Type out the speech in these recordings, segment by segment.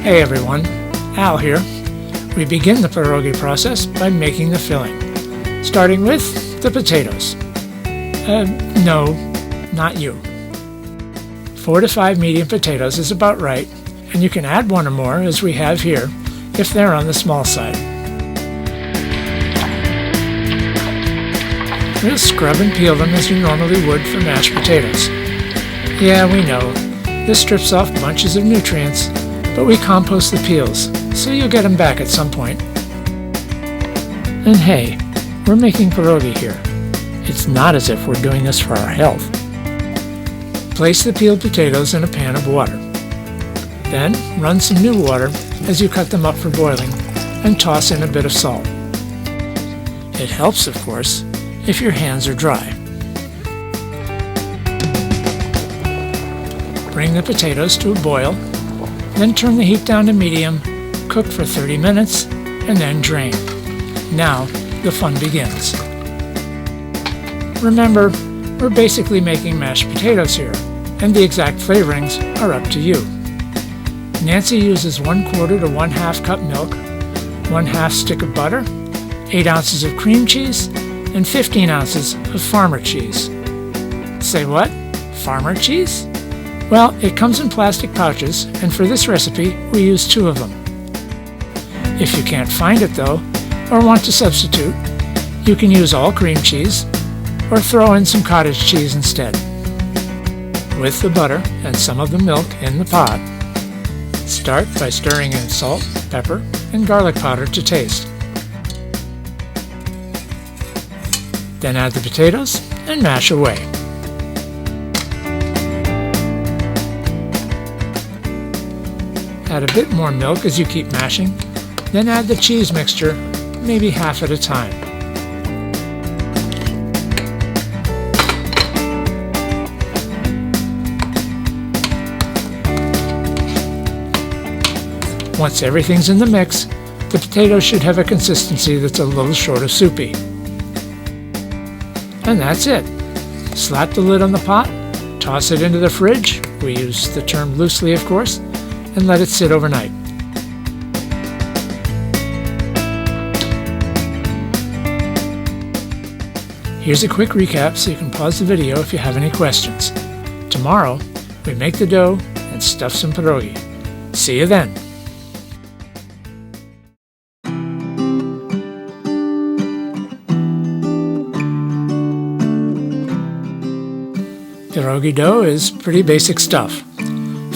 Hey everyone, Al here. We begin the pierogi process by making the filling, starting with the potatoes. No, not you. 4 to 5 medium potatoes is about right, and you can add one or more, as we have here, if they're on the small side. We'll scrub and peel them as you normally would for mashed potatoes. Yeah, we know, this strips off bunches of nutrients, but we compost the peels, so you'll get them back at some point. And hey, we're making pierogi here. It's not as if we're doing this for our health. Place the peeled potatoes in a pan of water. Then run some new water as you cut them up for boiling and toss in a bit of salt. It helps, of course, if your hands are dry. Bring the potatoes to a boil, then turn the heat down to medium, cook for 30 minutes, and then drain. Now the fun begins. Remember, we're basically making mashed potatoes here, and the exact flavorings are up to you. Nancy uses 1/4 to 1/2 cup milk, 1/2 stick of butter, 8 ounces of cream cheese, and 15 ounces of farmer cheese. Say what? Farmer cheese? Well, it comes in plastic pouches, and for this recipe, we use 2 of them. If you can't find it though, or want to substitute, you can use all cream cheese, or throw in some cottage cheese instead. With the butter and some of the milk in the pot, start by stirring in salt, pepper, and garlic powder to taste. Then add the potatoes and mash away. Add a bit more milk as you keep mashing, then add the cheese mixture, maybe half at a time. Once everything's in the mix, the potatoes should have a consistency that's a little short of soupy. And that's it. Slap the lid on the pot, toss it into the fridge, we use the term loosely of course, and let it sit overnight. Here's a quick recap so you can pause the video if you have any questions. Tomorrow, we make the dough and stuff some pierogi. See you then! Pierogi dough is pretty basic stuff.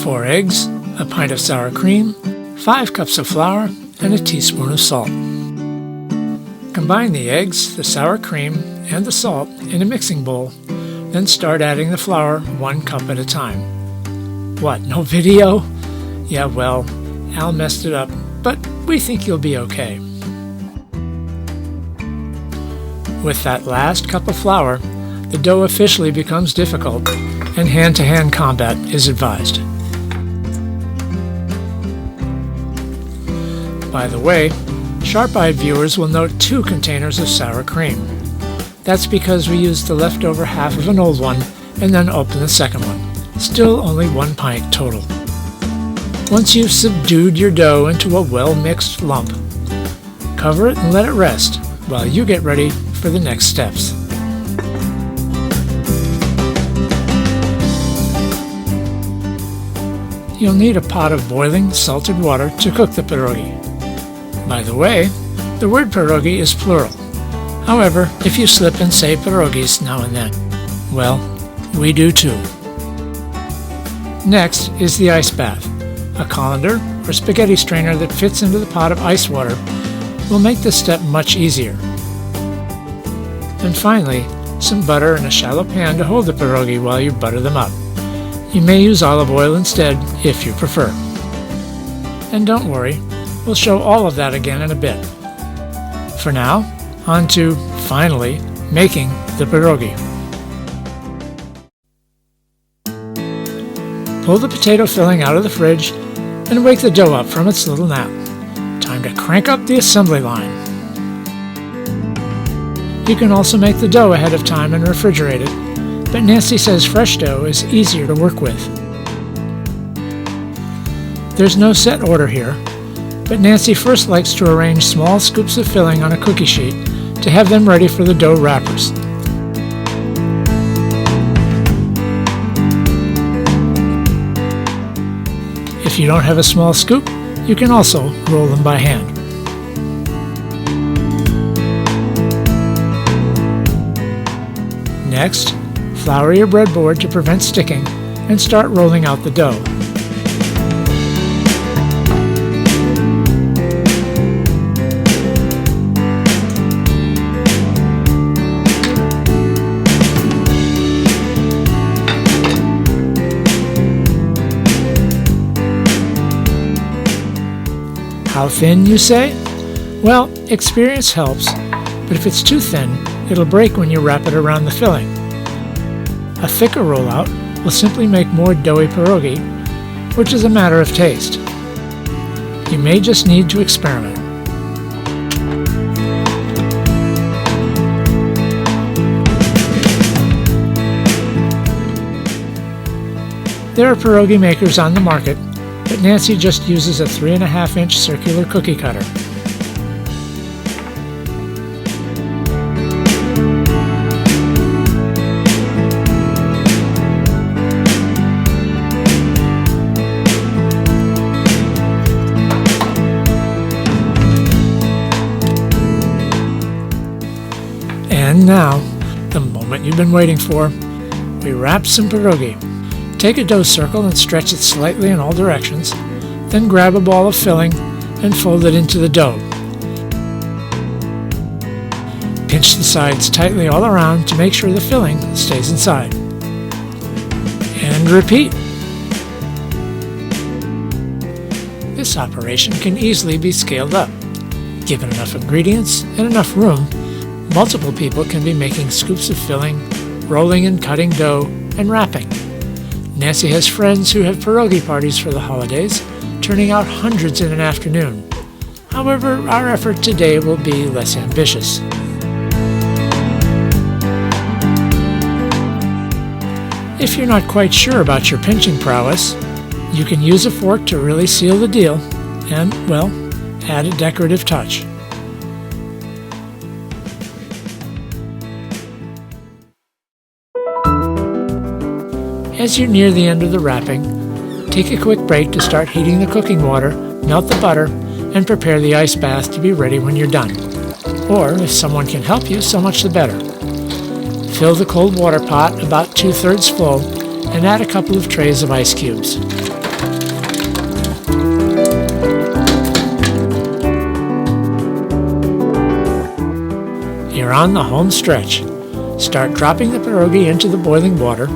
4 eggs, a pint of sour cream, 5 cups of flour, and a teaspoon of salt. Combine the eggs, the sour cream, and the salt in a mixing bowl, then start adding the flour 1 cup at a time. What, no video? Yeah, well, Al messed it up, but we think you'll be okay. With that last cup of flour, the dough officially becomes difficult, and hand-to-hand combat is advised. By the way, sharp-eyed viewers will note 2 containers of sour cream. That's because we used the leftover half of an old one and then opened the second one. Still only 1 pint total. Once you've subdued your dough into a well-mixed lump, cover it and let it rest while you get ready for the next steps. You'll need a pot of boiling salted water to cook the pierogi. By the way, the word pierogi is plural. However, if you slip and say pierogis now and then, well, we do too. Next is the ice bath. A colander or spaghetti strainer that fits into the pot of ice water will make this step much easier. And finally, some butter in a shallow pan to hold the pierogi while you butter them up. You may use olive oil instead if you prefer. And don't worry, we'll show all of that again in a bit. For now, on to, finally, making the pierogi. Pull the potato filling out of the fridge and wake the dough up from its little nap. Time to crank up the assembly line. You can also make the dough ahead of time and refrigerate it, but Nancy says fresh dough is easier to work with. There's no set order here, but Nancy first likes to arrange small scoops of filling on a cookie sheet to have them ready for the dough wrappers. If you don't have a small scoop, you can also roll them by hand. Next, flour your breadboard to prevent sticking and start rolling out the dough. How thin, you say? Well, experience helps, but if it's too thin, it'll break when you wrap it around the filling. A thicker rollout will simply make more doughy pierogi, which is a matter of taste. You may just need to experiment. There are pierogi makers on the market, but Nancy just uses a 3.5-inch circular cookie cutter. And now, the moment you've been waiting for, we wrap some pierogi. Take a dough circle and stretch it slightly in all directions, then grab a ball of filling and fold it into the dough. Pinch the sides tightly all around to make sure the filling stays inside. And repeat. This operation can easily be scaled up. Given enough ingredients and enough room, multiple people can be making scoops of filling, rolling and cutting dough, and wrapping. Nancy has friends who have pierogi parties for the holidays, turning out hundreds in an afternoon. However, our effort today will be less ambitious. If you're not quite sure about your pinching prowess, you can use a fork to really seal the deal and, well, add a decorative touch. As you near the end of the wrapping, take a quick break to start heating the cooking water, melt the butter, and prepare the ice bath to be ready when you're done. Or, if someone can help you, so much the better. Fill the cold water pot about 2/3 full and add a couple of trays of ice cubes. You're on the home stretch. Start dropping the pierogi into the boiling water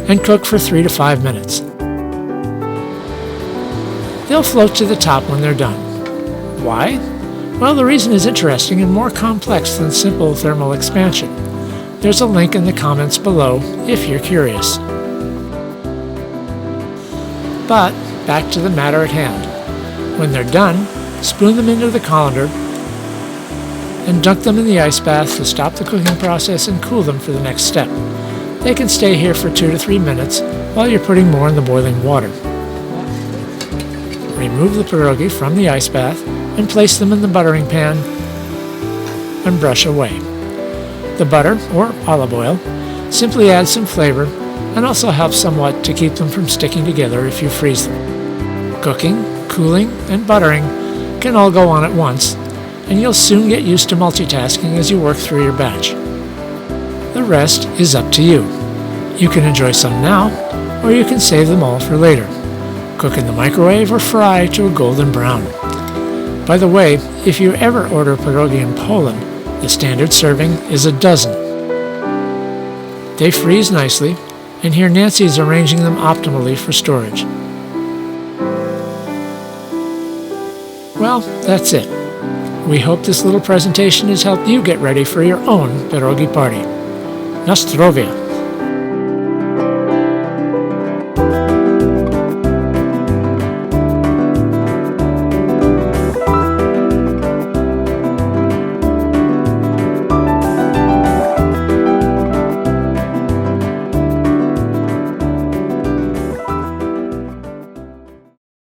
and cook for 3 to 5 minutes. They'll float to the top when they're done. Why? Well, the reason is interesting and more complex than simple thermal expansion. There's a link in the comments below if you're curious. But back to the matter at hand. When they're done, spoon them into the colander and dunk them in the ice bath to stop the cooking process and cool them for the next step. They can stay here for 2 to 3 minutes while you're putting more in the boiling water. Remove the pierogi from the ice bath and place them in the buttering pan and brush away. The butter, or olive oil, simply adds some flavor and also helps somewhat to keep them from sticking together if you freeze them. Cooking, cooling, and buttering can all go on at once, and you'll soon get used to multitasking as you work through your batch. The rest is up to you. You can enjoy some now, or you can save them all for later. Cook in the microwave or fry to a golden brown. By the way, if you ever order pierogi in Poland, the standard serving is a dozen. They freeze nicely, and here Nancy is arranging them optimally for storage. Well, that's it. We hope this little presentation has helped you get ready for your own pierogi party. Na zdrowie!